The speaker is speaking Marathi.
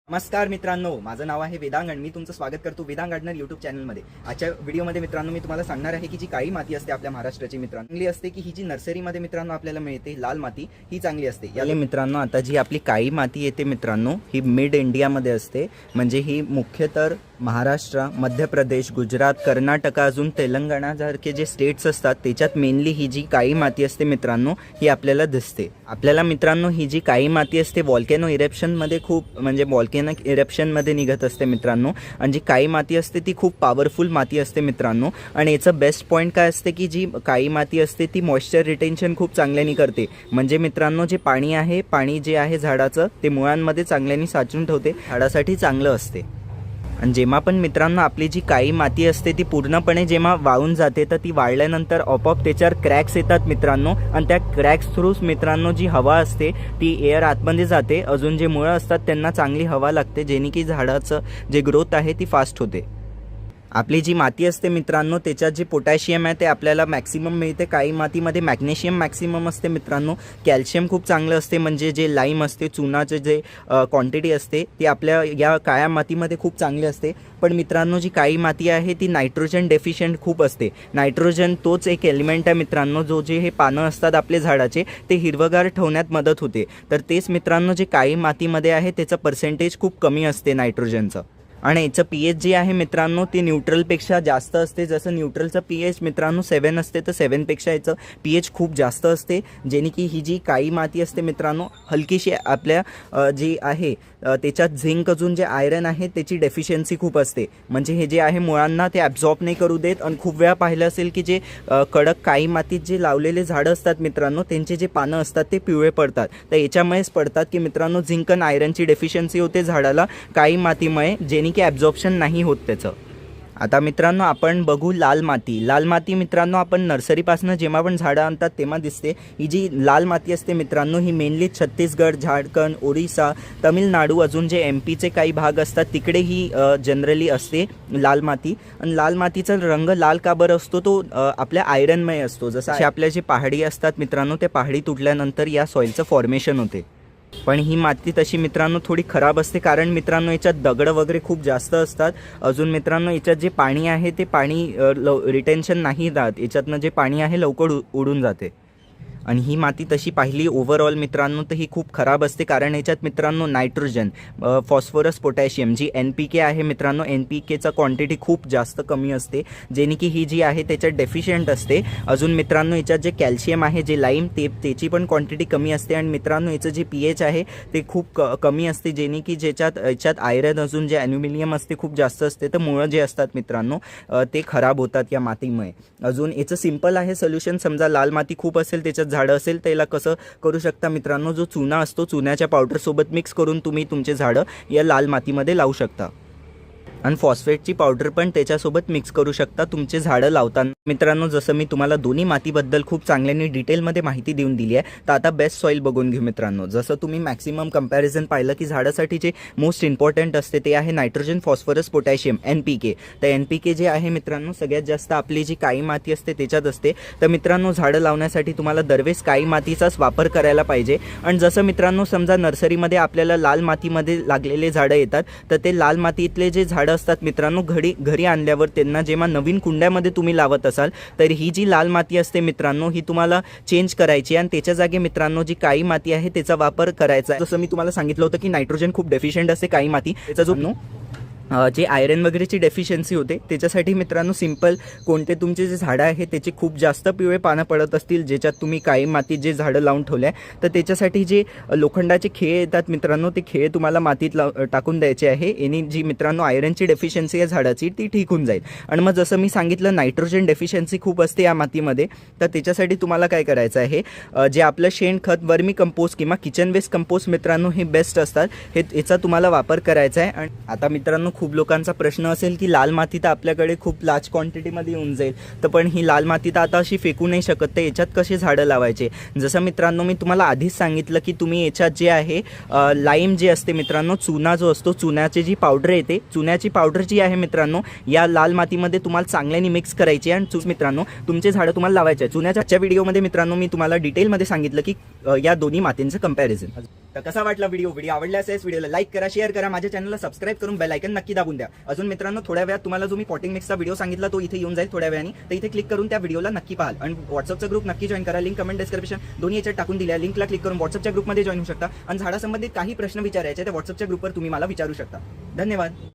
नमस्कार मित्रांनो, माझं नाव आहे वेदांग आणि मी तुमचं स्वागत करतो वेदांग गार्डनर यूट्यूब चॅनलमध्ये। आजच्या व्हिडिओमध्ये मित्रांनो मी तुम्हाला सांगणार आहे की जी काळी माती असते आपल्या महाराष्ट्राची मित्रांनो चांगली असते की ही जी नर्सरीमध्ये मित्रांनो आपल्याला मिळते लाल माती ही चांगली असते। याले मित्रांनो आता जी आपली काळी माती येते मित्रांनो ही मिड इंडियामध्ये असते, म्हणजे ही मुख्यतः महाराष्ट्र, मध्य प्रदेश, गुजरात, कर्नाटक अजून तेलंगणा सारखे जे स्टेट्स असतात त्याच्यात मेनली ही जी काळी माती असते मित्रांनो ही आपल्याला दिसते। आपल्याला मित्रांनो ही जी काळी माती असते व्हॉल्केनो इरेप्शनमध्ये खूप म्हणजे व्हॉल्केनिक इरेप्शनमध्ये निघत असते मित्रांनो, आणि जी काळी माती असते ती खूप पॉवरफुल माती असते मित्रांनो। आणि याचं बेस्ट पॉईंट काय असते की जी काळी माती असते ती मॉइश्चर रिटेन्शन खूप चांगल्याने करते, म्हणजे मित्रांनो जे पाणी जे आहे झाडाचं ते मुळांमध्ये चांगल्याने साचून ठेवते, झाडासाठी चांगलं असते। आणि जेव्हा पण मित्रांनो आपली जी काळी माती असते ती पूर्णपणे जेव्हा वाळून जाते तर ती वाळल्यानंतर आपोआप त्याच्यावर क्रॅक्स येतात मित्रांनो, आणि त्या क्रॅक्स थ्रूच मित्रांनो जी हवा असते ती एअर आतमध्ये जाते, अजून जे मुळं असतात त्यांना चांगली हवा लागते, जेणे की झाडाचं जे ग्रोथ आहे ती फास्ट होते। आपली जी माती असते मित्रांनो त्याच्यात जे पोटॅशियम आहे ते आपल्याला मॅक्सिमम मिळते, काळी मातीमध्ये मॅग्नेशियम मॅक्सिमम असते मित्रांनो, कॅल्शियम खूप चांगलं असते, म्हणजे जे लाईम असते चुनाचे जे क्वांटिटी असते ती आपल्या या काळ्या मातीमध्ये खूप चांगली असते। पण मित्रांनो जी काळी माती आहे ती नायट्रोजन डेफिशियंट खूप असते। नायट्रोजन तोच एक एलिमेंट आहे मित्रांनो जो जे हे पानं असतात आपले झाडाचे ते हिरवगार ठेवण्यात मदत होते, तर तेच मित्रांनो जे काळी मातीमध्ये आहे त्याचं पर्सेंटेज खूप कमी असते नायट्रोजनचं। आणि याचं पीएच जे आहे मित्रांनो ते न्यूट्रलपेक्षा जास्त असते, जसं न्यूट्रलचं पीएच मित्रांनो 7 असते तर 7पेक्षा याचं पीएच खूप जास्त असते, जेणे की ही जी काळी माती असते मित्रांनो हलकीशी आपल्या जी आहे त्याच्यात झिंक अजून जे आयरन आहे त्याची डेफिशियन्सी खूप असते, म्हणजे हे जे आहे मुळांना ते ॲब्झॉर्ब नाही करू देत। आणि खूप वेळा पाहिलं असेल की जे कडक काळी मातीत जे लावलेले झाडं असतात मित्रांनो त्यांचे जे पानं असतात ते पिवळे पडतात, तर याच्यामुळेच पडतात की मित्रांनो झिंक आणि आयरनची डेफिशियन्सी होते झाडाला काळी मातीमुळे, जेणे की ॲब्झॉर्प्शन नाही होत त्याचं। आता मित्रांनो आपण बघू लाल माती। लाल माती मित्रांनो आपण नर्सरीपासून जेव्हा पण झाडं आणतात तेव्हा दिसते। ही जी लाल माती असते मित्रांनो ही मेनली छत्तीसगड, झारखंड, ओडिसा, तमिळनाडू अजून जे MP चे काही भाग असतात तिकडे ही जनरली असते लाल माती। आणि लाल मातीचा रंग लाल का बरं असतो तो आपल्या आयरनमय असतो, जसं आपल्या जे पहाडी असतात मित्रांनो ते पहाडी तुटल्यानंतर या सॉईलचं फॉर्मेशन होते। पण ही माती तशी मित्रांनो थोडी खराब असते, कारण मित्रांनो याच्यात दगड वगैरे खूप जास्त असतात, अजून मित्रांनो याच्यात जे पाणी आहे ते पाणी रिटेन्शन नाही राहत, याच्यातनं जे पाणी आहे लवकर उडून जाते। आणि ही माती तशी पाहिली ओव्हरऑल मित्रांनो तर ही खूप खराब असते, कारण याच्यात मित्रांनो नायट्रोजन, फॉस्फरस, पोटॅशियम जी NPK आहे मित्रांनो NPKचा क्वांटिटी खूप जास्त कमी असते, जेणे की ही जी आहे त्याच्यात डेफिशियंट असते। अजून मित्रांनो याच्यात जे कॅल्शियम आहे जे लाईम त्याची पण क्वांटिटी कमी असते, आणि मित्रांनो याचं जे pH आहे ते खूप कमी असते, जेणे की याच्यात आयरन अजून जे ॲल्युमिनियम असते खूप जास्त असते, तर मुळं जे असतात मित्रांनो ते खराब होतात या मातीमुळे। अजून याचं सिंपल आहे सोल्युशन, समजा लाल माती खूप असेल त्याच्यात झाडं असेल तर याला कसं करू शकता मित्रांनो, जो चुना असतो चुन्याच्या पावडरसोबत मिक्स करून तुम्ही तुमचे झाडं या लाल मातीमध्ये लावू शकता, आणि फॉस्फेटची पावडर पण त्याच्यासोबत मिक्स करू शकता तुमचे झाडं लावताना। मित्रांनो जसं मी तुम्हाला दोन्ही मातीबद्दल खूप चांगल्याने डिटेलमध्ये माहिती देऊन दिली आहे, तर आता बेस्ट सॉईल बघून घेऊ मित्रांनो। जसं तुम्ही मॅक्सिमम कंपॅरिझन पाहिलं की झाडासाठी जे मोस्ट इम्पॉर्टंट असते ते आहे नायट्रोजन, फॉस्फरस, पोटॅशियम NPK। तर NPK जे आहे मित्रांनो सगळ्यात जास्त आपली जी काळी माती असते त्याच्यात असते, तर मित्रांनो झाडं लावण्यासाठी तुम्हाला दरवेळेस काळी मातीचाच वापर करायला पाहिजे। आणि जसं मित्रांनो समजा नर्सरीमध्ये आपल्याला लाल मातीमध्ये लागलेले झाडं येतात, तर ते लाल मातीतले जे झाडं असतात मित्रांनो घरी आणल्यावर त्यांना जेव्हा नवीन कुंड्यामध्ये तुम्ही लावत असाल तर ही जी लाल माती असते मित्रांनो ही तुम्हाला चेंज करायची, आणि त्याच्या जागी मित्रांनो जी काळी माती आहे त्याचा वापर करायचा आहे। जसं मी तुम्हाला सांगितलं होतं की नायट्रोजन खूप डेफिशियंट असते काळी माती, त्याचा जो जे आयरन वगैरेची डेफिशियन्सी होते त्याच्यासाठी मित्रांनो सिंपल कोणते तुमचे जे झाडं आहे त्याचे खूप जास्त पिवळे पानं पडत असतील ज्याच्यात तुम्ही काळी मातीत जे झाडं लावून ठेवले आहे, तर त्याच्यासाठी जे लोखंडाचे खेळ येतात मित्रांनो ते खेळ तुम्हाला मातीत टाकून द्यायचे आहे, यानी जी मित्रांनो आयरनची डेफिशियन्सी आहे झाडाची ती ठीक होऊन जाईल। आणि मग जसं मी सांगितलं नायट्रोजन डेफिशियन्सी खूप असते या मातीमध्ये, तर त्याच्यासाठी तुम्हाला काय करायचं आहे, जे आपलं शेणखत, वर्मी कंपोस्ट किंवा किचन वेस्ट कंपोस्ट मित्रांनो हे बेस्ट असतात, याचा तुम्हाला वापर करायचा आहे। आणि आता मित्रांनो खूप लोकांचा प्रश्न असेल की लाल माती तर आपल्याकडे खूप लार्ज क्वांटिटीमध्ये येऊन जाईल, तर पण ही लाल माती तर आता अशी फेकू नाही शकत, तर याच्यात कसे झाडं लावायचे. जसं मित्रांनो मी तुम्हाला आधीच सांगितलं की तुम्ही याच्यात जे आहे लाईम जे असते मित्रांनो, चुना जो असतो, चुन्याची जी पावडर येते, चुन्याची पावडर जी आहे मित्रांनो या लाल मातीमध्ये तुम्हाला चांगल्याने मिक्स करायची आणि मित्रांनो तुमचे झाडं तुम्हाला लावायचे. चुन्याच्या व्हिडिओमध्ये मित्रांनो मी तुम्हाला डिटेलमध्ये सांगितलं की या दोन्ही मातींचं कंपॅरिझन. तर कसा वाटला व्हिडिओ आवडला असेल व्हिडिओला लाईक करा, शेअर करा, माझ्या चॅनलला सबस्क्राईब करून बेल आयकन नक्की दाबून द्या. अजून मित्रांनो थोड्या वेळात तुम्हाला जो मी पॉटिंग मिक्सचा व्हिडिओ सांगितला तो इथे येऊन जाईल थोड्या वेळाने, तर इथे क्लिक करून त्या व्हिडिओला नक्की पाहाल. आणि व्हॉट्सअपचा ग्रुप नक्की जॉईन करा, लिंक कमेंट डिस्क्रिप्शन दोन्ही याच्यात टाकून दिल्या, लिंकला क्लिक करून व्हॉट्सअपच्या ग्रुपमध्ये जॉईन होऊ शकता आणि झाडासंबंधित काही प्रश्न विचारायचे ते व्हॉट्सअपच्या ग्रुपवर तुम्ही मला विचारू शकता. धन्यवाद.